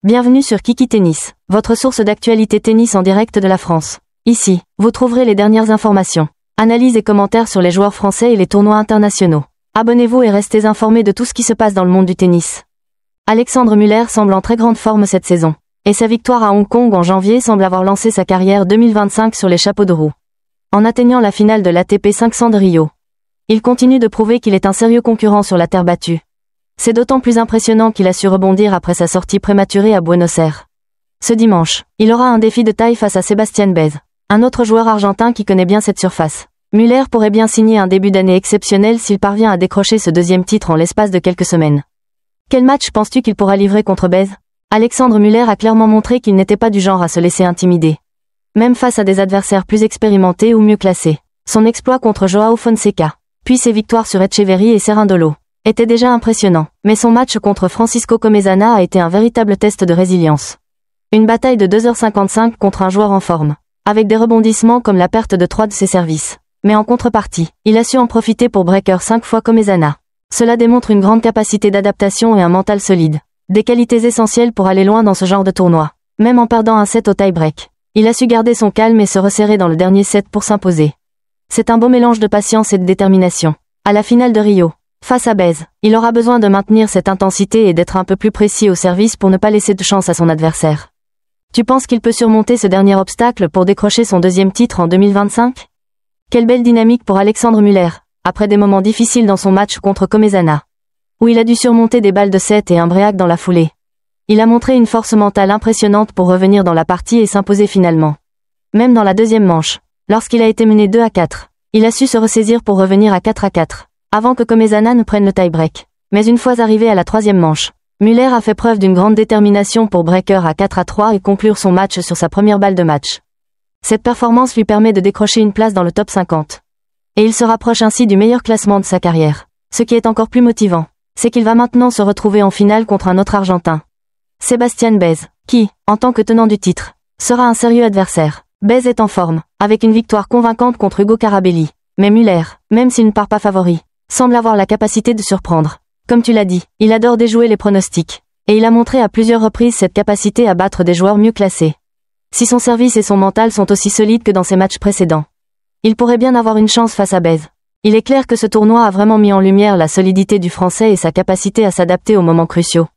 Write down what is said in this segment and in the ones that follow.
Bienvenue sur Kiki Tennis, votre source d'actualité tennis en direct de la France. Ici, vous trouverez les dernières informations, analyses et commentaires sur les joueurs français et les tournois internationaux. Abonnez-vous et restez informés de tout ce qui se passe dans le monde du tennis. Alexandre Müller semble en très grande forme cette saison, et sa victoire à Hong Kong en janvier semble avoir lancé sa carrière 2025 sur les chapeaux de roue. En atteignant la finale de l'ATP 500 de Rio, il continue de prouver qu'il est un sérieux concurrent sur la terre battue. C'est d'autant plus impressionnant qu'il a su rebondir après sa sortie prématurée à Buenos Aires. Ce dimanche, il aura un défi de taille face à Sebastian Baez, un autre joueur argentin qui connaît bien cette surface. Müller pourrait bien signer un début d'année exceptionnel s'il parvient à décrocher ce deuxième titre en l'espace de quelques semaines. Quel match penses-tu qu'il pourra livrer contre Baez? Alexandre Müller a clairement montré qu'il n'était pas du genre à se laisser intimider. Même face à des adversaires plus expérimentés ou mieux classés. Son exploit contre Joao Fonseca, puis ses victoires sur Etcheverry et Cerundolo, était déjà impressionnant, mais son match contre Francisco Comesaña a été un véritable test de résilience. Une bataille de 2h55 contre un joueur en forme, avec des rebondissements comme la perte de 3 de ses services. Mais en contrepartie, il a su en profiter pour breaker 5 fois Comesaña. Cela démontre une grande capacité d'adaptation et un mental solide. Des qualités essentielles pour aller loin dans ce genre de tournoi. Même en perdant un set au tie-break, il a su garder son calme et se resserrer dans le dernier set pour s'imposer. C'est un beau mélange de patience et de détermination. À la finale de Rio, face à Baez, il aura besoin de maintenir cette intensité et d'être un peu plus précis au service pour ne pas laisser de chance à son adversaire. Tu penses qu'il peut surmonter ce dernier obstacle pour décrocher son deuxième titre en 2025? Quelle belle dynamique pour Alexandre Müller, après des moments difficiles dans son match contre Comesaña, où il a dû surmonter des balles de 7 et un break dans la foulée. Il a montré une force mentale impressionnante pour revenir dans la partie et s'imposer finalement. Même dans la deuxième manche, lorsqu'il a été mené 2-4, il a su se ressaisir pour revenir à 4-4, avant que Comesaña ne prenne le tie-break. Mais une fois arrivé à la troisième manche, Müller a fait preuve d'une grande détermination pour breaker à 4-3 et conclure son match sur sa première balle de match. Cette performance lui permet de décrocher une place dans le top 50. Et il se rapproche ainsi du meilleur classement de sa carrière. Ce qui est encore plus motivant, c'est qu'il va maintenant se retrouver en finale contre un autre Argentin. Sebastian Baez, qui, en tant que tenant du titre, sera un sérieux adversaire. Baez est en forme, avec une victoire convaincante contre Hugo Carabelli. Mais Müller, même s'il ne part pas favori, semble avoir la capacité de surprendre. Comme tu l'as dit, il adore déjouer les pronostics. Et il a montré à plusieurs reprises cette capacité à battre des joueurs mieux classés. Si son service et son mental sont aussi solides que dans ses matchs précédents, il pourrait bien avoir une chance face à Baez. Il est clair que ce tournoi a vraiment mis en lumière la solidité du Français et sa capacité à s'adapter aux moments cruciaux.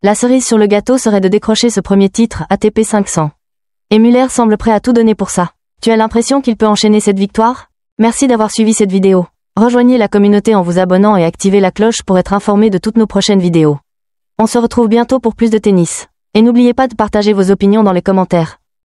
La cerise sur le gâteau serait de décrocher ce premier titre ATP 500. Et Müller semble prêt à tout donner pour ça. Tu as l'impression qu'il peut enchaîner cette victoire? Merci d'avoir suivi cette vidéo. Rejoignez la communauté en vous abonnant et activez la cloche pour être informé de toutes nos prochaines vidéos. On se retrouve bientôt pour plus de tennis. Et n'oubliez pas de partager vos opinions dans les commentaires.